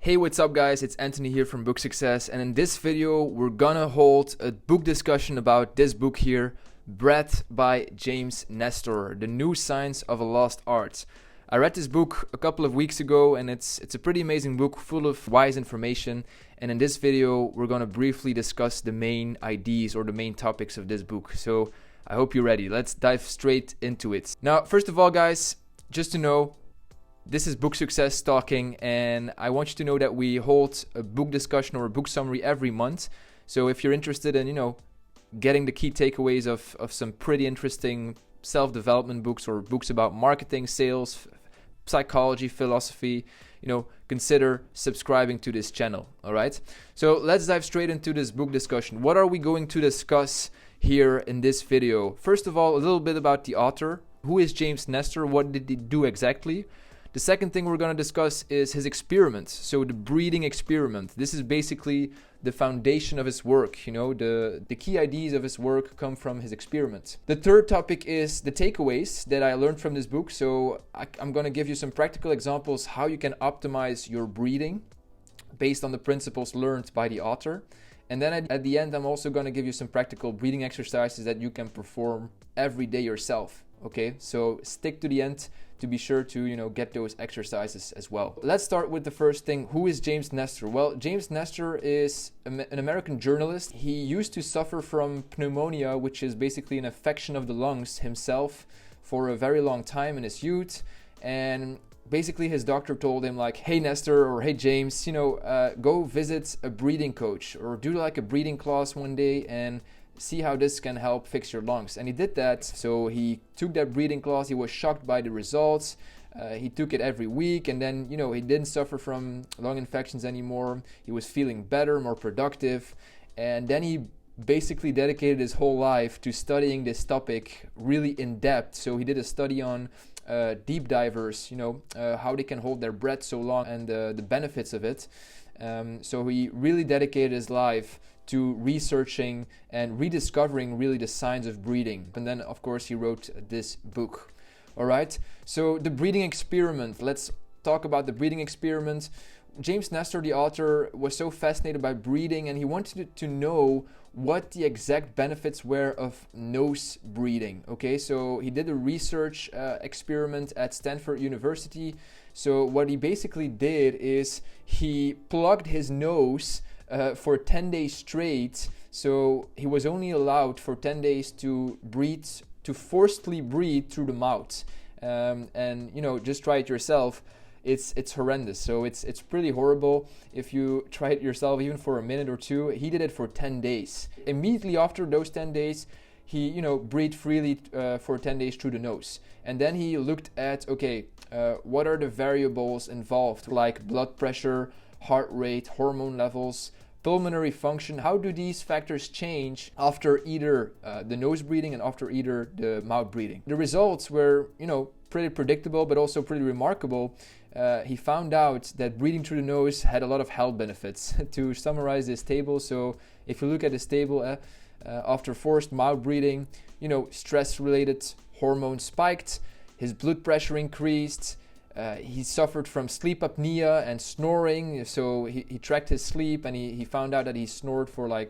Hey, what's up guys, it's Anthony here from Book Success, and in this video we're gonna hold a book discussion about this book here, Breath by James Nestor, The New Science of a Lost Art. I read this book a couple of weeks ago and it's a pretty amazing book full of wise information, and in this video we're gonna briefly discuss the main ideas or the main topics of this book. So I hope you're ready. Let's dive straight into it. Now, first of all guys, just to know, this is Book Success talking, and I want you to know that we hold a book discussion or a book summary every month. So if you're interested in, getting the key takeaways of some pretty interesting self-development books or books about marketing, sales, psychology, philosophy, consider subscribing to this channel, all right? So let's dive straight into this book discussion. What are we going to discuss here in this video? First of all, a little bit about the author. Who is James Nestor? What did he do exactly? The second thing we're going to discuss is his experiment, so the breathing experiment. This is basically the foundation of his work, the key ideas of his work come from his experiment. The third topic is the takeaways that I learned from this book, so I'm going to give you some practical examples how you can optimize your breathing based on the principles learned by the author. And then at the end, I'm also going to give you some practical breathing exercises that you can perform every day yourself. Okay, so stick to the end to be sure to get those exercises as well. Let's start with the first thing. Who is James Nestor? Well, James Nestor is an American journalist. He used to suffer from pneumonia, which is basically an infection of the lungs himself, for a very long time in his youth. And basically his doctor told him like, hey Nestor, or hey James, go visit a breathing coach or do like a breathing class one day and see how this can help fix your lungs. And he did that. So he took that breathing class. He was shocked by the results. He took it every week, and then he didn't suffer from lung infections anymore. He was feeling better, more productive, and then he basically dedicated his whole life to studying this topic really in depth. So he did a study on deep divers, how they can hold their breath so long and the benefits of it. So he really dedicated his life to researching and rediscovering really the science of breathing. And then, of course, he wrote this book. All right, so the breathing experiment. Let's talk about the breathing experiment. James Nestor, the author, was so fascinated by breathing, and he wanted to know what the exact benefits were of nose breathing. Okay, so he did a research experiment at Stanford University. So what he basically did is he plugged his nose for 10 days straight. So he was only allowed for 10 days to forcefully breathe through the mouth. And just try it yourself. It's horrendous. So it's pretty horrible if you try it yourself, even for a minute or two. He did it for 10 days. Immediately after those 10 days, he breathed freely for 10 days through the nose. And then he looked at, what are the variables involved, like blood pressure, heart rate, hormone levels, pulmonary function. How do these factors change after either the nose breathing and after either the mouth breathing? The results were, pretty predictable, but also pretty remarkable. He found out that breathing through the nose had a lot of health benefits. To summarize this table, so if you look at this table, after forced mouth breathing, stress-related hormones spiked, his blood pressure increased, he suffered from sleep apnea and snoring. So he tracked his sleep, and he found out that he snored for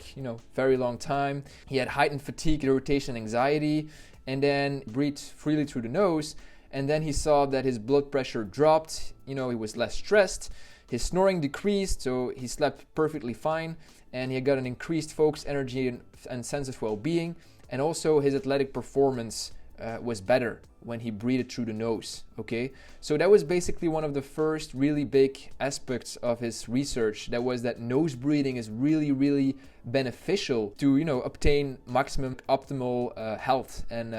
very long time. He had heightened fatigue, irritation, anxiety, and then breathed freely through the nose. And then he saw that his blood pressure dropped. He was less stressed. His snoring decreased, so he slept perfectly fine. And he got an increased focus, energy, and sense of well-being. And also his athletic performance was better when he breathed through the nose. Okay, so that was basically one of the first really big aspects of his research. That was that nose breathing is really, really beneficial to obtain maximum optimal health and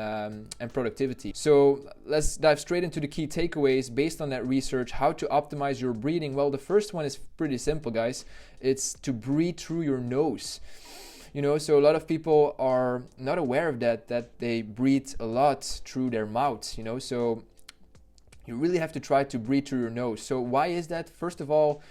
productivity. So let's dive straight into the key takeaways based on that research. How to optimize your breathing? Well, the first one is pretty simple, guys. It's to breathe through your nose. So a lot of people are not aware of that they breathe a lot through their mouth, so you really have to try to breathe through your nose. So why is that? First of all,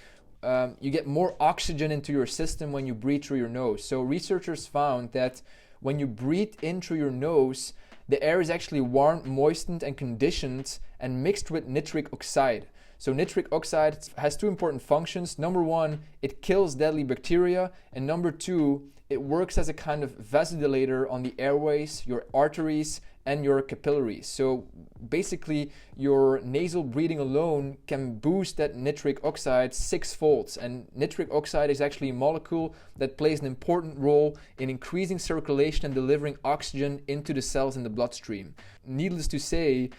you get more oxygen into your system when you breathe through your nose. So researchers found that when you breathe in through your nose, the air is actually warmed, moistened, and conditioned and mixed with nitric oxide. So nitric oxide has two important functions. Number one, it kills deadly bacteria, and number two, it works as a kind of vasodilator on the airways, your arteries, and your capillaries. So basically, your nasal breathing alone can boost that nitric oxide 6-fold. And nitric oxide is actually a molecule that plays an important role in increasing circulation and delivering oxygen into the cells in the bloodstream. Needless to say,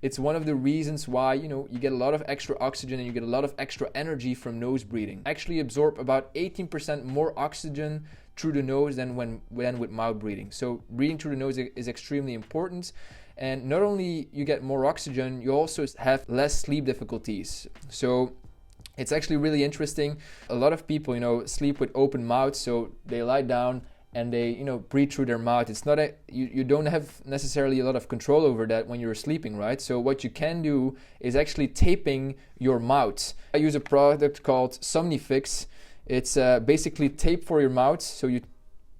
it's one of the reasons why you get a lot of extra oxygen and you get a lot of extra energy from nose breathing. Actually absorb about 18% more oxygen through the nose than with mouth breathing. So breathing through the nose is extremely important. And not only you get more oxygen, you also have less sleep difficulties. So it's actually really interesting. A lot of people, sleep with open mouths, so they lie down and they, breathe through their mouth. It's not you don't have necessarily a lot of control over that when you're sleeping, right? So what you can do is actually taping your mouth. I use a product called Somnifix. It's basically tape for your mouth. So you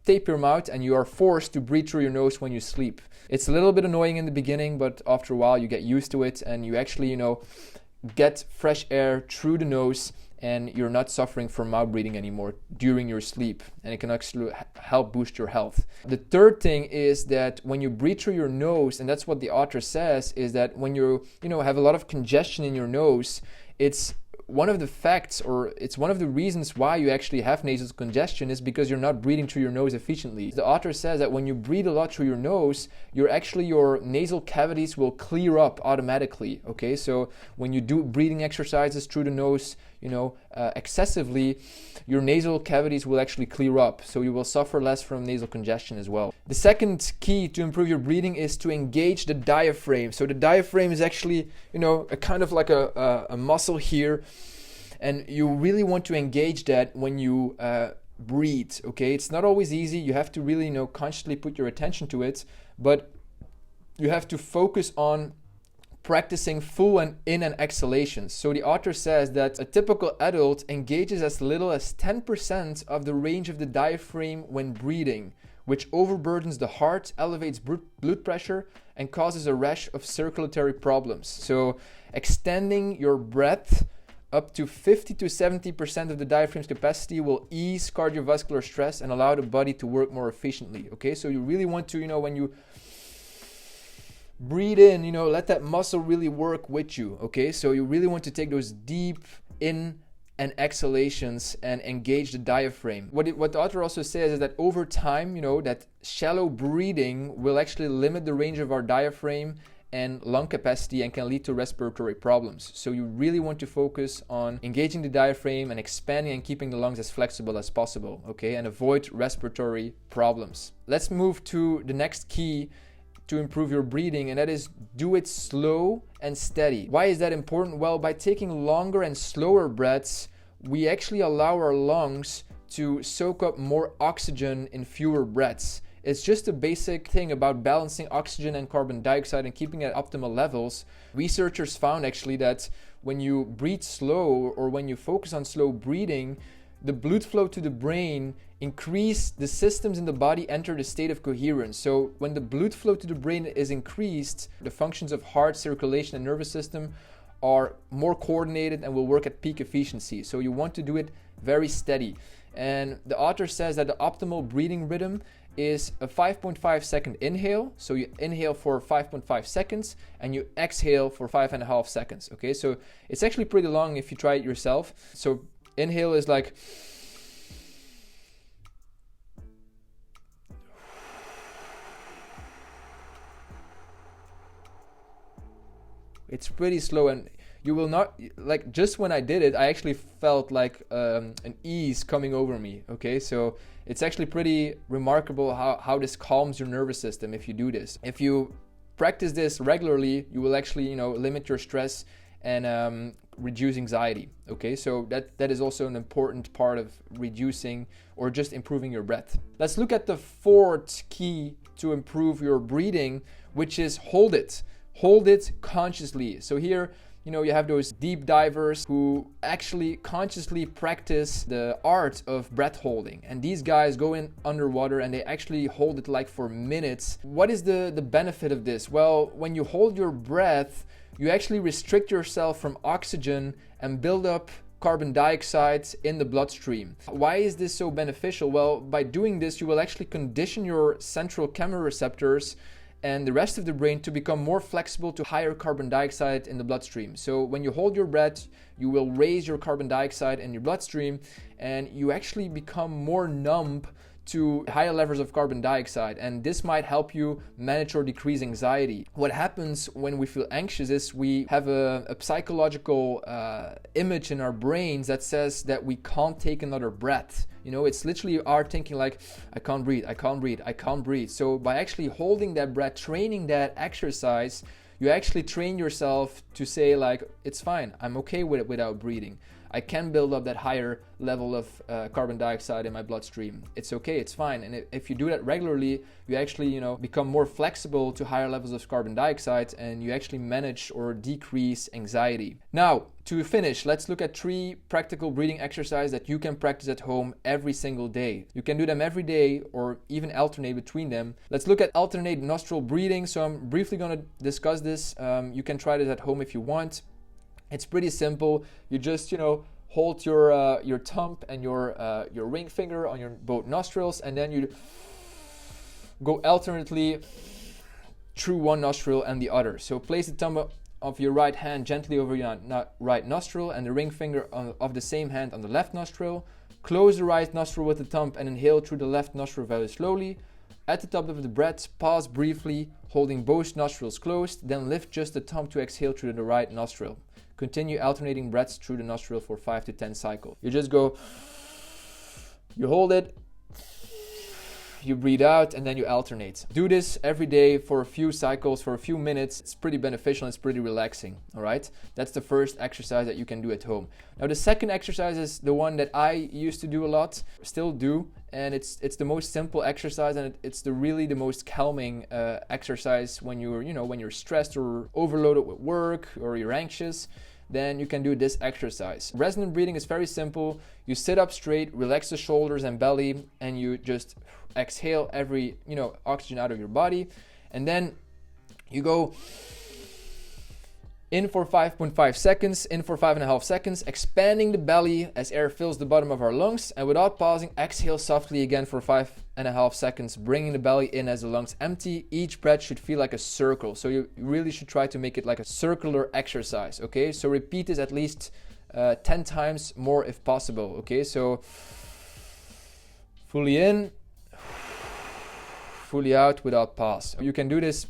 tape your mouth and you are forced to breathe through your nose when you sleep. It's a little bit annoying in the beginning, but after a while you get used to it and you actually, get fresh air through the nose and you're not suffering from mouth breathing anymore during your sleep, and it can actually help boost your health. The third thing is that when you breathe through your nose, and that's what the author says, is that when you have a lot of congestion in your nose, it's one of the facts, or it's one of the reasons why you actually have nasal congestion, is because you're not breathing through your nose efficiently. The author says that when you breathe a lot through your nose, your nasal cavities will clear up automatically. Okay, so when you do breathing exercises through the nose, excessively, your nasal cavities will actually clear up, so you will suffer less from nasal congestion as well. The second key to improve your breathing is to engage the diaphragm. So the diaphragm is actually, a kind of like a muscle here, and you really want to engage that when you breathe. Okay, it's not always easy. You have to really, consciously put your attention to it, but you have to focus on practicing full and in and exhalations. So the author says that a typical adult engages as little as 10% of the range of the diaphragm when breathing, which overburdens the heart, elevates blood pressure, and causes a rash of circulatory problems. So extending your breath up to 50 to 70% of the diaphragm's capacity will ease cardiovascular stress and allow the body to work more efficiently. Okay, so you really want to, when you breathe in, let that muscle really work with you. Okay, so you really want to take those deep in and exhalations and engage the diaphragm. What the author also says is that over time, that shallow breathing will actually limit the range of our diaphragm and lung capacity and can lead to respiratory problems. So you really want to focus on engaging the diaphragm and expanding and keeping the lungs as flexible as possible, okay, and avoid respiratory problems. Let's move to the next key to improve your breathing, and that is do it slow and steady. Why is that important? Well, by taking longer and slower breaths, we actually allow our lungs to soak up more oxygen in fewer breaths. It's just a basic thing about balancing oxygen and carbon dioxide and keeping it at optimal levels. Researchers found actually that when you breathe slow or when you focus on slow breathing, the blood flow to the brain increase, the systems in the body enter the state of coherence. So when the blood flow to the brain is increased, the functions of heart, circulation, and nervous system are more coordinated and will work at peak efficiency. So you want to do it very steady. And the author says that the optimal breathing rhythm is a 5.5 second inhale. So you inhale for 5.5 seconds and you exhale for 5.5 seconds. Okay, so it's actually pretty long if you try it yourself. So inhale is like, it's pretty slow, and you will not, like, just when I did it, I actually felt like an ease coming over me. Okay, so it's actually pretty remarkable how this calms your nervous system if you do this. If you practice this regularly, you will actually, limit your stress and reduce anxiety. Okay, so that is also an important part of reducing or just improving your breath. Let's look at the fourth key to improve your breathing, which is hold it. Hold it consciously. So here, you have those deep divers who actually consciously practice the art of breath holding. And these guys go in underwater and they actually hold it like for minutes. What is the benefit of this? Well, when you hold your breath, you actually restrict yourself from oxygen and build up carbon dioxide in the bloodstream. Why is this so beneficial? Well, by doing this, you will actually condition your central chemoreceptors and the rest of the brain to become more flexible to higher carbon dioxide in the bloodstream. So when you hold your breath, you will raise your carbon dioxide in your bloodstream, and you actually become more numb to higher levels of carbon dioxide, and this might help you manage or decrease anxiety. What happens when we feel anxious is we have a psychological image in our brains that says that we can't take another breath. You know, it's literally our thinking like, I can't breathe, I can't breathe, I can't breathe. So by actually holding that breath, training that exercise, you actually train yourself to say like, it's fine, I'm okay with it without breathing. I can build up that higher level of carbon dioxide in my bloodstream. It's okay, it's fine. And if you do that regularly, you actually, become more flexible to higher levels of carbon dioxide, and you actually manage or decrease anxiety. Now, to finish, let's look at 3 practical breathing exercises that you can practice at home every single day. You can do them every day or even alternate between them. Let's look at alternate nostril breathing. So I'm briefly going to discuss this. You can try this at home if you want. It's pretty simple. You just, hold your thumb and your ring finger on your both nostrils, and then you go alternately through one nostril and the other. So place the thumb of your right hand gently over your right nostril and the ring finger of the same hand on the left nostril. Close the right nostril with the thumb and inhale through the left nostril very slowly. At the top of the breath, pause briefly, holding both nostrils closed, then lift just the thumb to exhale through the right nostril. Continue alternating breaths through the nostril for 5 to 10 cycles. You just go, you hold it, you breathe out, and then you alternate. Do this every day for a few cycles, for a few minutes. It's pretty beneficial and it's pretty relaxing, all right? That's the first exercise that you can do at home. Now, the second exercise is the one that I used to do a lot, still do, and it's the most simple exercise, and it's really the most calming exercise when you're stressed or overloaded with work or you're anxious. Then you can do this exercise. Resonant breathing is very simple. You sit up straight, relax the shoulders and belly, and you just exhale every oxygen out of your body, and then you go in for 5.5 seconds, in for 5.5 seconds, expanding the belly as air fills the bottom of our lungs, and without pausing, exhale softly again for 5.5 seconds, bringing the belly in as the lungs empty. Each breath should feel like a circle, so you really should try to make it like a circular exercise, okay? So repeat this at least 10 times more if possible, okay? So fully in, fully out without pause. You can do this,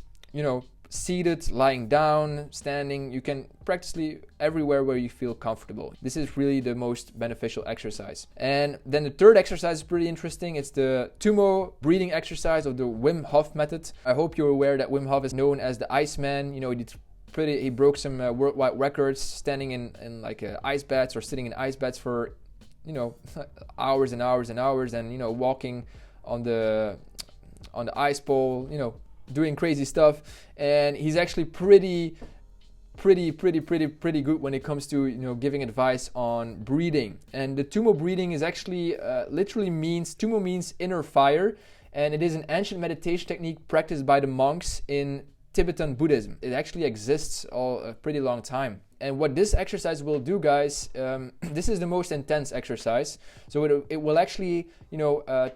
seated, lying down, standing. You can practically everywhere where you feel comfortable. This is really the most beneficial exercise. And then the third exercise is pretty interesting. It's the Tumo breathing exercise of the Wim Hof method. I hope you're aware that Wim Hof is known as the Iceman. He broke some worldwide records standing in like ice baths or sitting in ice baths for hours and hours and hours, and walking on the ice pole, doing crazy stuff. And he's actually pretty good when it comes to giving advice on breathing. And the Tumo breathing is actually Tumo means inner fire, and it is an ancient meditation technique practiced by the monks in Tibetan Buddhism. It actually exists a pretty long time. And what this exercise will do, guys, this is the most intense exercise. So it will actually,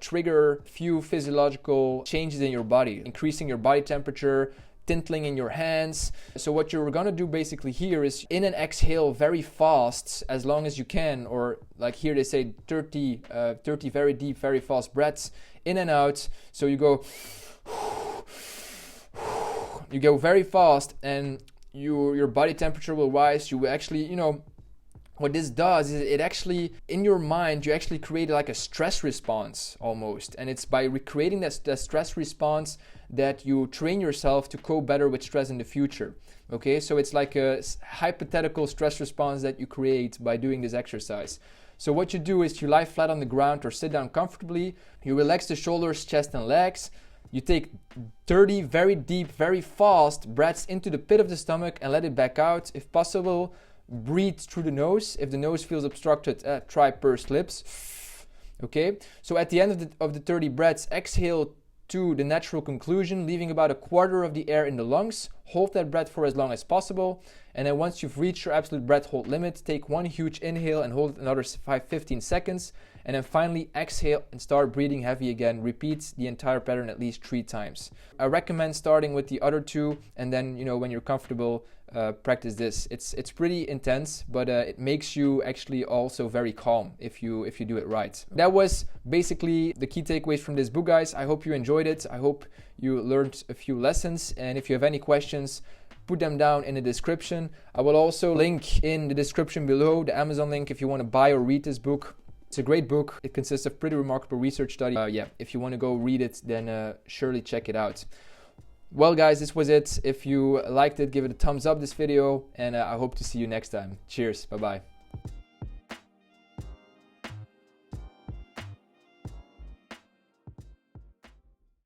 trigger few physiological changes in your body, increasing your body temperature, tingling in your hands. So what you're gonna do basically here is in and exhale very fast, as long as you can, or like here they say 30 very deep, very fast breaths in and out. So you go very fast, and your body temperature will rise. You will actually, what this does is it actually, in your mind, you actually create like a stress response almost. And it's by recreating that stress response that you train yourself to cope better with stress in the future. Okay, so it's like a hypothetical stress response that you create by doing this exercise. So what you do is you lie flat on the ground or sit down comfortably. You relax the shoulders, chest, and legs. You take 30 very deep, very fast breaths into the pit of the stomach and let it back out. If possible, breathe through the nose. If the nose feels obstructed, try pursed lips. Okay, so at the end of the 30 breaths, exhale to the natural conclusion, leaving about a quarter of the air in the lungs. Hold that breath for as long as possible. And then once you've reached your absolute breath hold limit, take one huge inhale and hold it another 15 seconds. And then finally exhale and start breathing heavy again. Repeat the entire pattern at least 3 times. I recommend starting with the other 2, and then, you know, when you're comfortable, practice this. It's pretty intense, but it makes you actually also very calm if you do it right. That was basically the key takeaways from this book, guys. I hope you enjoyed it. I hope you learned a few lessons, and if you have any questions, put them down in the description. I will also link in the description below the Amazon link if you want to buy or read this book. It's a great book. It consists of pretty remarkable research study. If you want to go read it, then surely check it out. Well, guys, this was it. If you liked it, give it a thumbs up this video, and I hope to see you next time. Cheers. Bye-bye.